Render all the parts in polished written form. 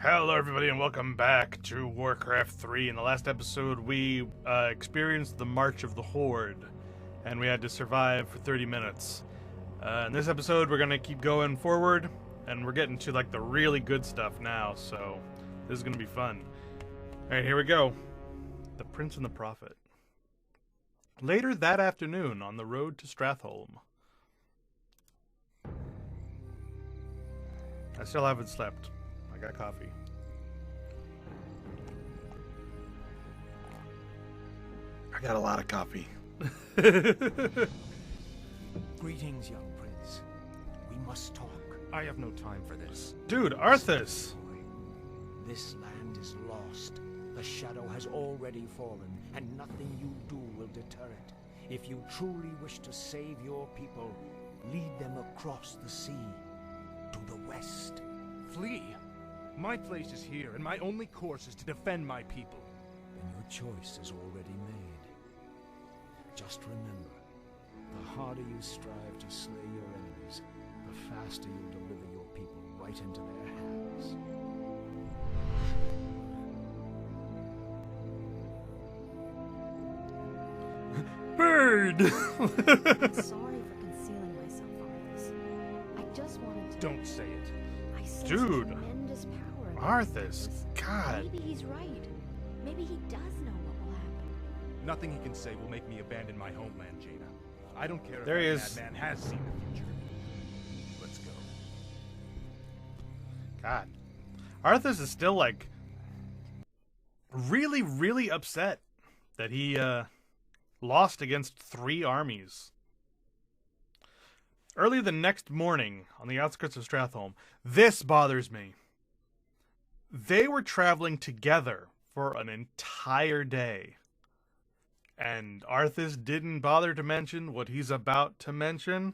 Hello everybody and welcome back to Warcraft 3. In the last episode we experienced the March of the Horde and we had to survive for 30 minutes. In this episode we're going to keep going forward and we're getting to like the really good stuff now, so this is going to be fun. Alright, here we go. The Prince and the Prophet. Later that afternoon on the road to Stratholme. I still haven't slept. I got coffee. I got a lot of coffee. Greetings, young prince. We must talk. I have no time for this. Dude, Arthas! This land is lost. The shadow has already fallen, and nothing you do will deter it. If you truly wish to save your people, lead them across the sea, to the west. Flee? My place is here, and my only course is to defend my people. Then your choice is already made. Just remember, the harder you strive to slay your enemies, the faster you'll deliver your people right into their hands. Bird! I'm sorry for concealing myself, Arthas. I just wanted to... Don't say it. I sense Dude. tremendous power in Arthas, this. God. Maybe he's right. Maybe he does know what will happen. Nothing he can say will make me abandon my homeland, Jaina. I don't care There he if is. that madman has seen the future. Let's go. God. Arthas is still, like, really upset that he, lost against 3 armies. Early the next morning, on the outskirts of Stratholme, this bothers me. They were traveling together for an entire day. And Arthas didn't bother to mention what he's about to mention.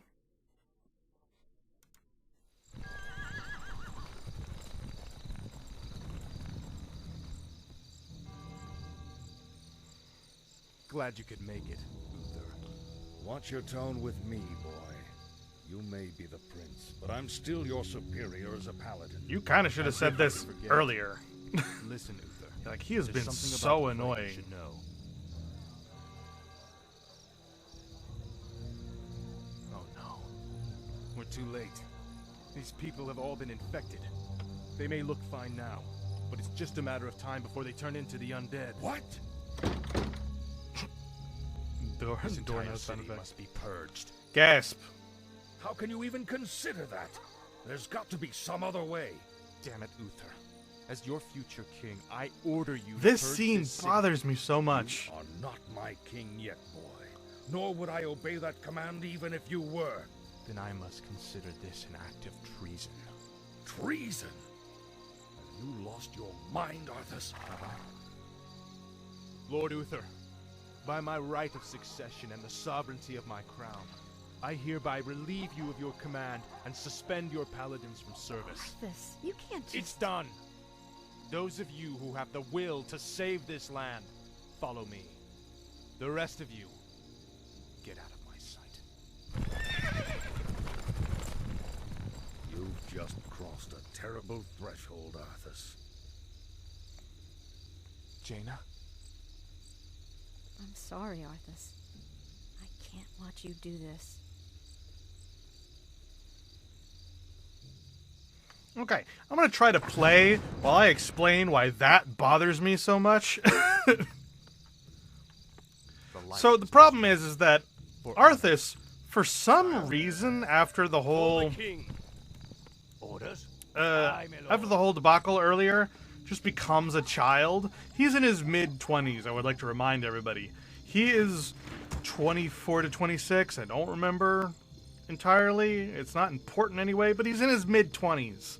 Glad you could make it, Uther. Watch your tone with me, boy. You may be the prince, but I'm still your superior as a paladin. You kind of should have said this forget. earlier. Listen, Uther. Like, he has There's been something so about the plan you annoying. should know. Oh no. We're too late. These people have all been infected. They may look fine now, but it's just a matter of time before they turn into the undead. What? Door This entire no sound city effect. must be purged. Gasp. How can you even consider that? There's got to be some other way. Damn it, Uther. As your future king, I order you This to purge scene this city. bothers me so much. You are not my king yet, boy. Nor would I obey that command even if you were. Then I must consider this an act of treason. Treason? Have you lost your mind, Arthas? Lord Uther, by my right of succession and the sovereignty of my crown, I hereby relieve you of your command and suspend your paladins from service. Arthas, you can't just... It's done. Those of you who have the will to save this land, follow me. The rest of you, get out of my sight. You've just crossed a terrible threshold, Arthas. Jaina? I'm sorry, Arthas. I can't watch you do this. Okay, I'm gonna try to play while I explain why that bothers me so much. So the problem is that Arthas, for some reason, after the whole Orders? after the whole debacle earlier, just becomes a child. He's in his mid-20s, I would like to remind everybody. He is 24 to 26, I don't remember entirely. It's not important anyway, but he's in his mid-20s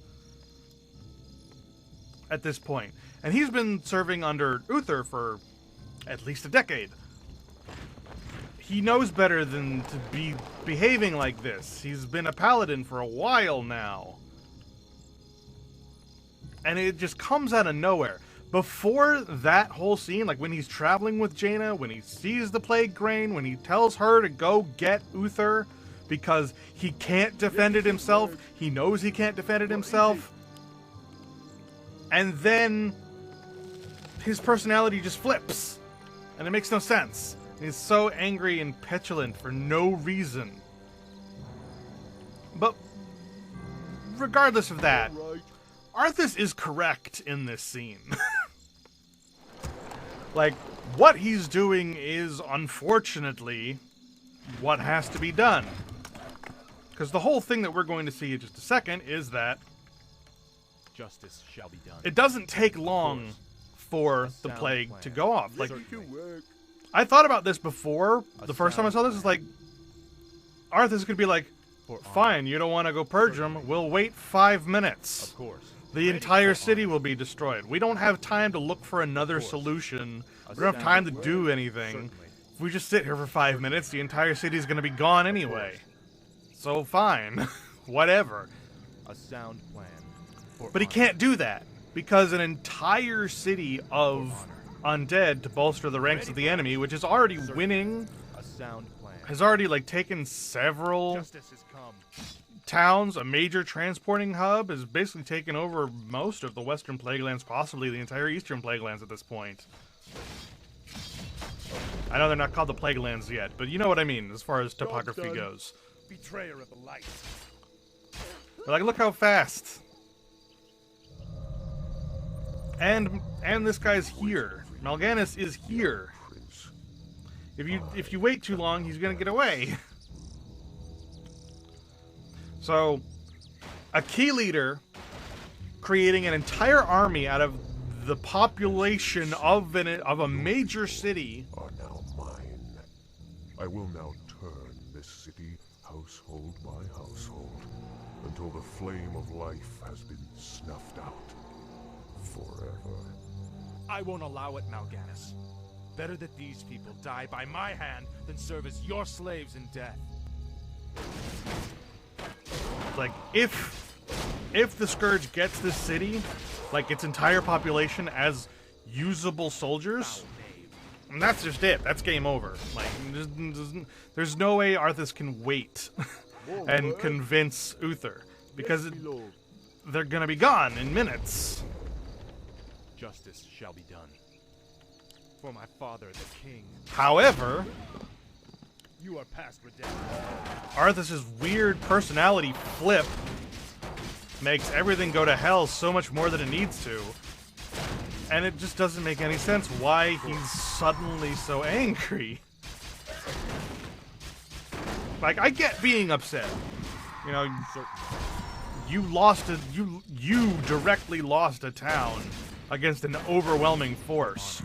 at this point. And he's been serving under Uther for at least a decade. He knows better than to be behaving like this. He's been a paladin for a while now. And it just comes out of nowhere. Before that whole scene, like when he's traveling with Jaina, when he sees the plague grain, when he tells her to go get Uther because he can't defend it himself, he knows he can't defend it himself. and then his personality just flips, and it makes no sense. He's so angry and petulant for no reason. But regardless of that, Arthas is correct in this scene. Like, what he's doing is, unfortunately, what has to be done. Because the whole thing that we're going to see in just a second is that justice shall be done. It doesn't take long for the plague to go off. Like, I thought about this before. The first time I saw this, it's like, Arthas could be like, fine, you don't want to go purge them. We'll wait 5 minutes. Of course. The entire city will be destroyed. We don't have time to look for another solution. We don't have time to do anything. If we just sit here for 5 minutes, the entire city is going to be gone anyway. So fine. Whatever. A sound plan. But he can't do that, because an entire city of undead to bolster the ranks of the enemy, which is already winning, A sound plan. has already like taken several Justice has come. towns. A major transporting hub has basically taken over most of the Western Plaguelands, possibly the entire Eastern Plaguelands at this point. I know they're not called the Plaguelands yet, but you know what I mean as far as topography goes. Betrayer of the light. But like, look how fast. And this guy's here. Mal'Ganis is here. If you wait too long, he's gonna get away. So, a key leader creating an entire army out of the population of a major city are now mine. I will now turn this city household by household until the flame of life has been snuffed out forever. I won't allow it, Mal'Ganis. Better that these people die by my hand than serve as your slaves in death. Like, if the Scourge gets this city, like its entire population, as usable soldiers, and that's just it. That's game over. Like, there's no way Arthas can wait and convince Uther, because they're gonna be gone in minutes. Justice shall be done. For my father, the king. However, You are past redemption. Arthas' weird personality flip makes everything go to hell so much more than it needs to. And it just doesn't make any sense why he's suddenly so angry. Like, I get being upset. You know, you directly lost a town against an overwhelming force.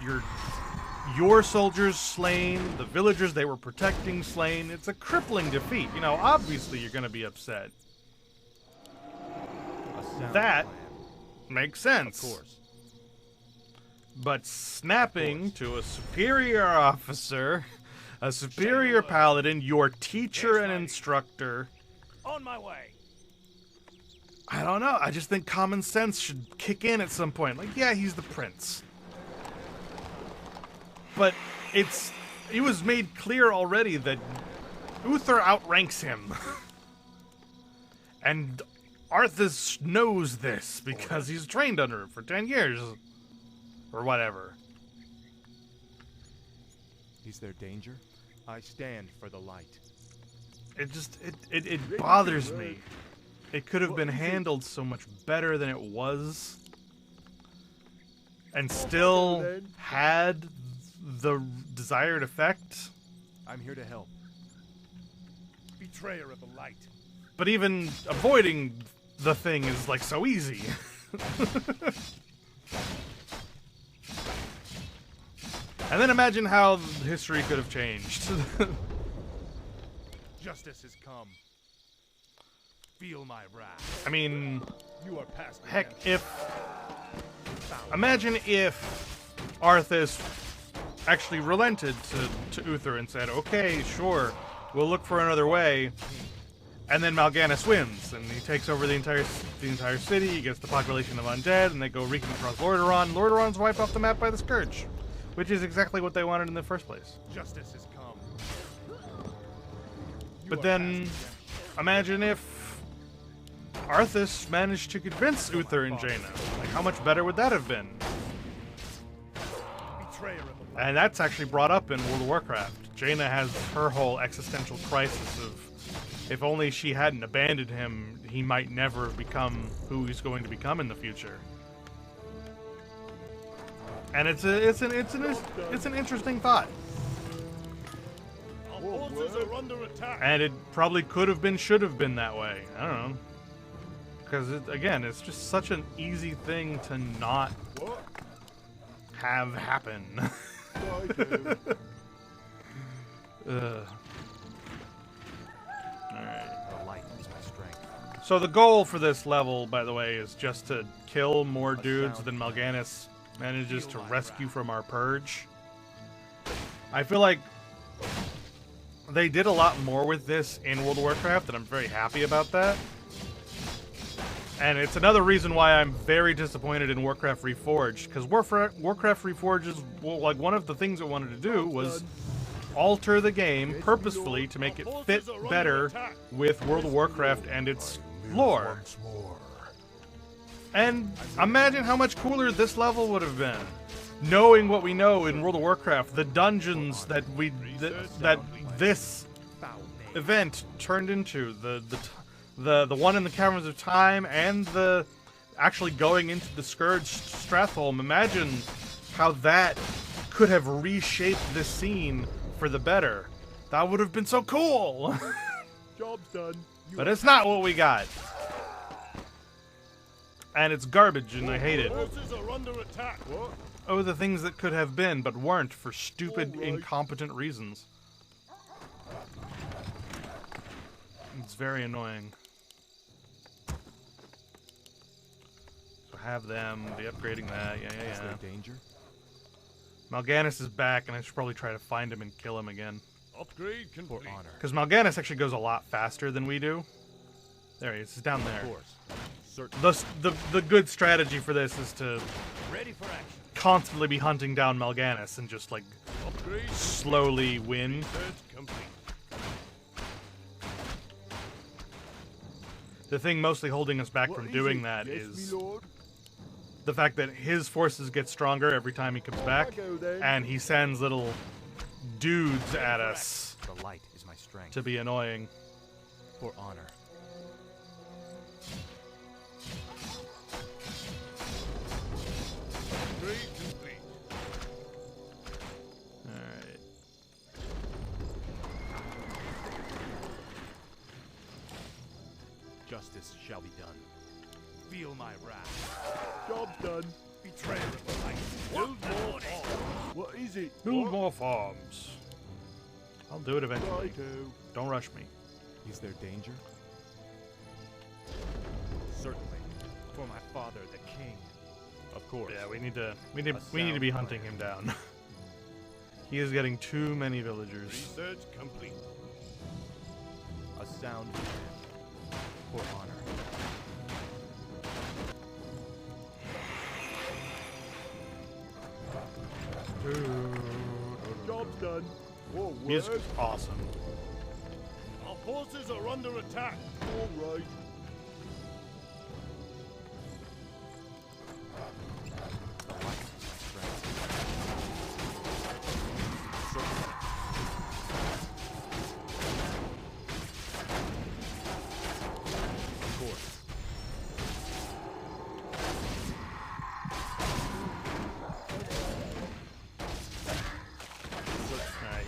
Your soldiers slain, the villagers they were protecting slain. It's a crippling defeat. You know, obviously you're going to be upset. That makes sense. Of course. But snapping to a superior officer, a superior paladin, your teacher and instructor. On my way. I don't know. I just think common sense should kick in at some point. Like, yeah, he's the prince. But it was made clear already that Uther outranks him. And Arthas knows this because he's trained under him for 10 years. Or whatever. Is there danger? I stand for the light. It bothers me. It could have been handled so much better than it was. And still had the desired effect. I'm here to help. Betrayer of the light. But even avoiding the thing is like so easy. And then imagine how history could have changed. Justice has come. Feel my wrath. I mean, You are past heck, redemption. imagine if Arthas actually relented to Uther and said, okay, sure, we'll look for another way. And then Mal'Ganis wins, and he takes over the entire city, he gets the population of undead, and they go reeking across Lordaeron. Lordaeron's wiped off the map by the Scourge, which is exactly what they wanted in the first place. Justice has come. But then, imagine if Arthas managed to convince Uther and Jaina. Like, how much better would that have been? And that's actually brought up in World of Warcraft. Jaina has her whole existential crisis of, if only she hadn't abandoned him, he might never become who he's going to become in the future. And it's an interesting thought. Our forces are under attack. And it probably could have been, should have been that way. I don't know. Because, again, it's just such an easy thing to not have happen. Alright. The light is my strength. So the goal for this level, by the way, is just to kill more dudes than Mal'Ganis manages to rescue from our purge. I feel like they did a lot more with this in World of Warcraft, and I'm very happy about that. And it's another reason why I'm very disappointed in Warcraft Reforged, because Warcraft Reforged is, well, like, one of the things it wanted to do was alter the game purposefully to make it fit better with World of Warcraft and its lore. And imagine how much cooler this level would have been. Knowing what we know in World of Warcraft, the dungeons that that this event turned into, the one in the Caverns of Time, and the actually going into the Scourge Stratholme. Imagine how that could have reshaped this scene for the better. That would have been so cool. Job's done. But it's not what we got. And it's garbage, and I hate it. Forces are under attack. What? Oh, the things that could have been, but weren't for stupid, incompetent reasons. It's very annoying. So have them be upgrading that. Yeah. Is there danger? Mal'Ganis is back, and I should probably try to find him and kill him again. Upgrade complete. For honor. Because Mal'Ganis actually goes a lot faster than we do. There he is. He's down there. Of course. The good strategy for this is to Ready for action. constantly be hunting down Mal'Ganis and just, like, Upgrade slowly win. research complete. The thing mostly holding us back from doing that is the fact that his forces get stronger every time he comes back, and he sends little dudes at us The light is my strength. to be annoying. For honor. Upgrade complete. Alright. Justice shall be done. Feel my wrath. Job's done. Betrayer of the light. Build more farms. What is it? Build more farms. I'll do it eventually. Righto. Don't rush me. Is there danger? Certainly. For my father, the king. Of course. Yeah, we need to be hunting him down. He is getting too many villagers. Research complete. A sound plan. For honor. Job's done. More work. Music's awesome. Our forces are under attack. All right.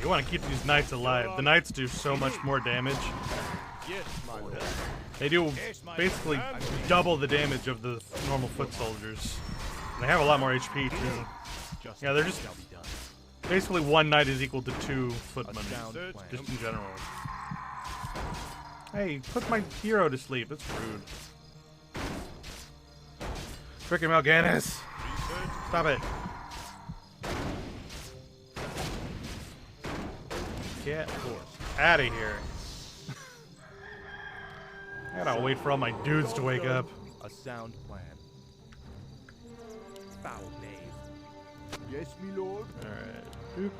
You want to keep these knights alive. The knights do so much more damage. Yes, my lord. They do basically double the damage of the normal foot soldiers. And they have a lot more HP too. Yeah, they're just basically one knight is equal to 2 footmen, just in general. Hey, put my hero to sleep. That's rude. Frickin' Mal'Ganis. Stop it. Get out of here. I gotta wait for all my dudes to wake up. A sound plan. Foul knave. Yes, me lord. Alright.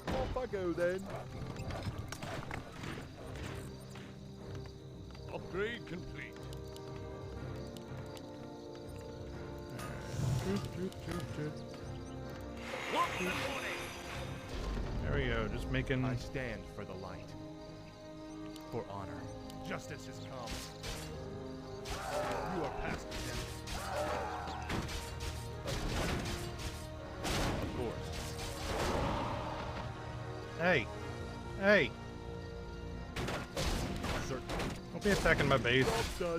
Off I go then. Upgrade complete. There we go, just making... I stand for the light. For honor. Justice has come. You are past death. Of course. Hey! Hey! Certainly. Don't be attacking my base. Done.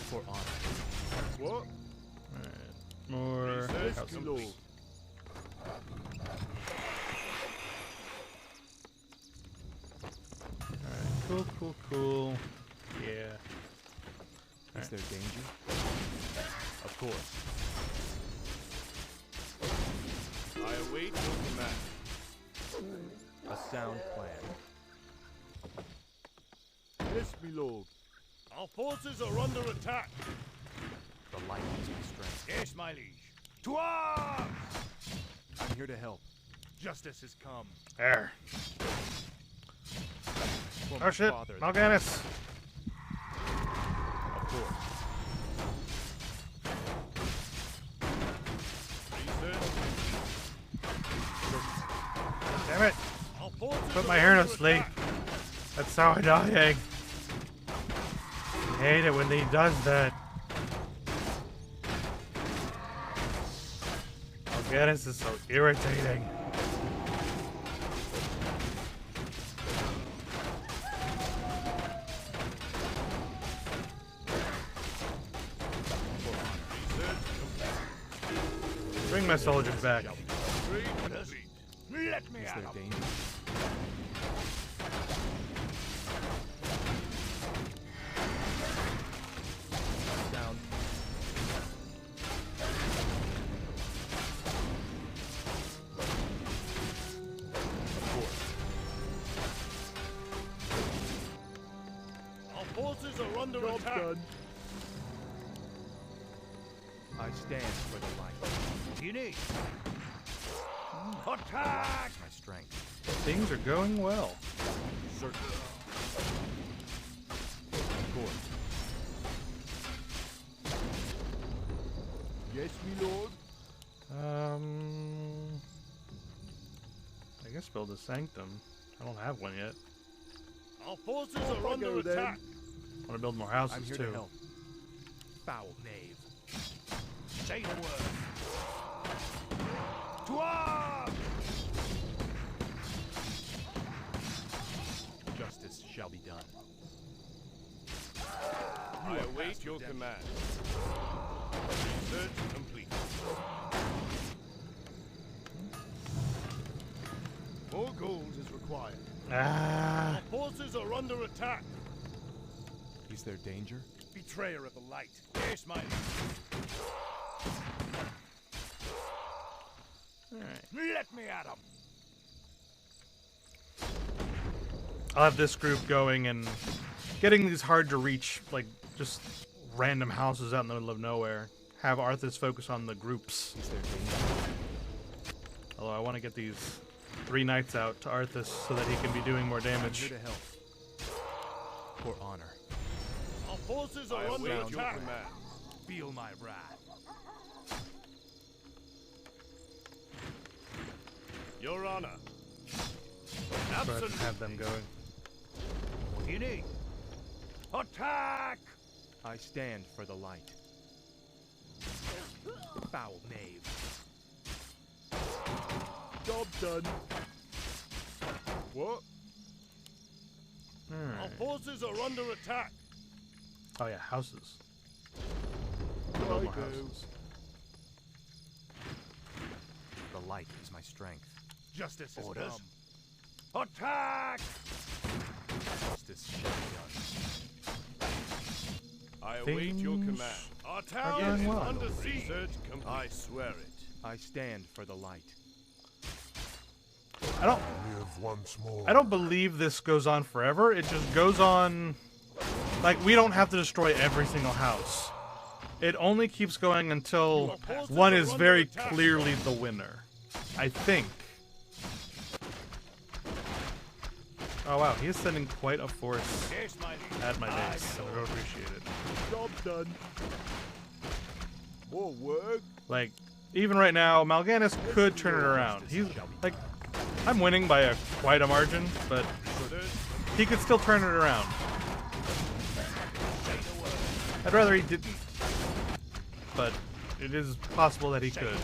For honor. What? Alright, more house troops. Alright, cool. Yeah. Is there danger? Of course. I await your command. A sound plan. Yes, my lord. Our forces are under attack. The light is my strength. Yes, my liege. To arms! I'm here to help. Justice has come. There. For Oh my shit, father, Mal'Ganis! Of course. Damn it! Our forces Put are my hair in a under sleep. attack. That's how I die. I hate it when he does that. Mal'Ganis is so irritating. Bring my soldiers back. Let me Is out there of danger? Down. Of course. Our forces are under attack. I stand for the light. You need. The light Attack! is my strength. Things are going well. Certainly. Of course. Yes, my lord. I guess build a sanctum. I don't have one yet. Our forces are under attack. I want to build more houses I'm here too. to help. Foul knave. Say the word. To arms! Justice shall be done. I await your command. Research complete. More gold is required. Ah, Our forces are under attack. Is there danger? Betrayer of the light. Yes, my alright. Let me at him. I'll have this group going and getting these hard to reach, like just random houses out in the middle of nowhere. Have Arthas focus on the groups. Is there danger? Although I want to get these 3 knights out to Arthas so that he can be doing more I'm here damage. to help. For honor. Our forces are I under await your attack. command. Feel my wrath. Your Honor. But Absolutely. have them going. What do you need? Attack! I stand for the light. Foul knave. Job done. What? Our Alright. forces are under attack. Oh yeah, houses. Build more houses. The light is my strength. Justice has Orders. come. Attack! Justice shall be done. I await your Things command. Our are town going is well. under siege. I swear it. I stand for the light. I don't Live once more. I don't believe this goes on forever. It just goes on like we don't have to destroy every single house. It only keeps going until one is very clearly the winner. I think. Oh wow, he is sending quite a force Yes, my liege. at my base. I would appreciate it. Job done. More work. Like, even right now, Mal'Ganis could turn it around. He's like, I'm winning by quite a margin, but he could still turn it around. I'd rather he didn't, but it is possible that he could.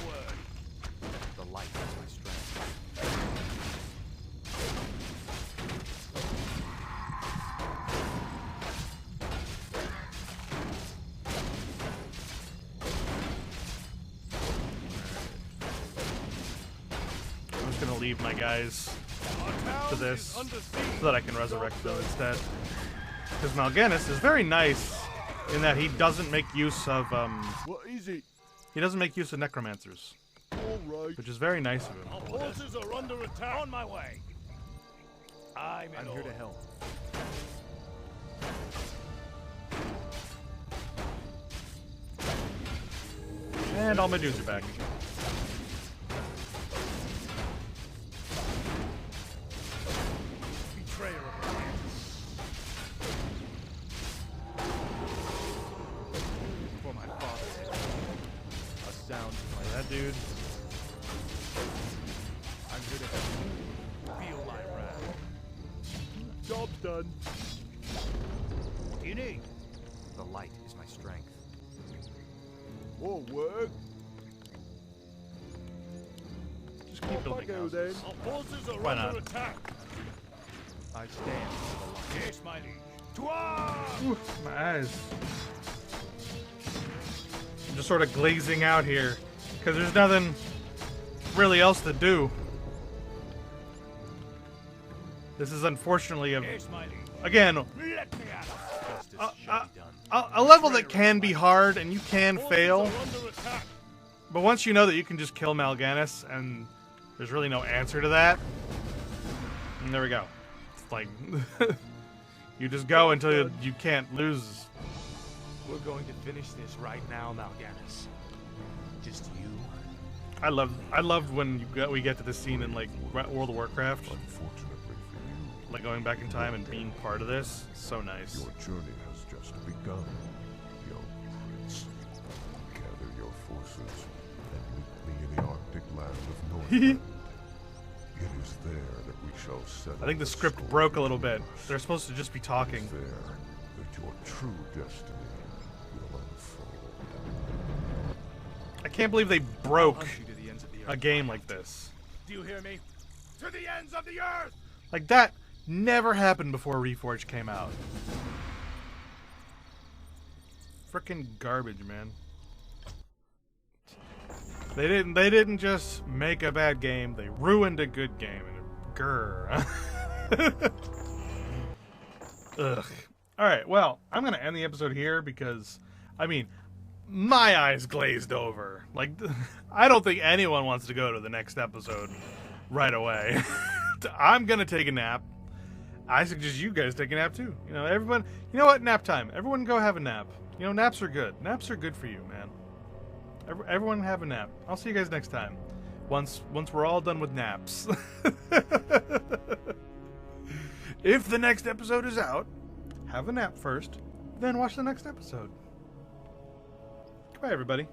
The light is my strength. I'm just gonna leave my guys to this so that I can resurrect them instead. Because Mal'Ganis is very nice in that he doesn't make use of What is it? he doesn't make use of necromancers, All right. which is very nice of him. Our forces are under attack. On my way. I'm here to help. And all my dudes are back. Betrayer of the for my father's sake. A sound Like that dude. I'm here to help. Feel my wrath. Job's done. What do you need? The light is my strength. More work. Just keep building Go houses. then. Our forces are Why under not? attack. I stand for the light. Yes, my liege. To arms! Oof, my eyes. I'm just sort of glazing out here because there's nothing really else to do. This is unfortunately Yes, my liege. again Let me out. Justice shall be done. a level that can be hard and you can Forces fail. are under attack. But once you know that you can just kill Mal'Ganis and there's really no answer to that, and there we go. It's like you just go until you can't lose. We're going to finish this right now, Mal'Ganis. Just you. I loved when we get to this scene in like World of Warcraft, Unfortunately for you, like going back in time and being part of this. So nice. your journey has just begun, young prince. Gather your forces and meet me in the Arctic land of Northrend. It is there that we shall settle. I think the script story broke a little bit. universe. They're supposed to just be It talking. is there that your true destiny will unfold. I can't believe they I'll broke hunt you to the ends of the a earth. game like this. Do you hear me? To the ends of the earth! Like that never happened before Reforged came out. Frickin' garbage, man. They didn't just make a bad game, they ruined a good game. And grr. Ugh. Alright, well, I'm gonna end the episode here because, I mean, my eyes glazed over. Like, I don't think anyone wants to go to the next episode right away. I'm gonna take a nap. I suggest you guys take a nap too. You know, everyone, you know what? Nap time. Everyone go have a nap. You know, naps are good. Naps are good for you, man. Everyone have a nap. I'll see you guys next time. Once we're all done with naps. If the next episode is out, have a nap first, then watch the next episode. Goodbye, everybody.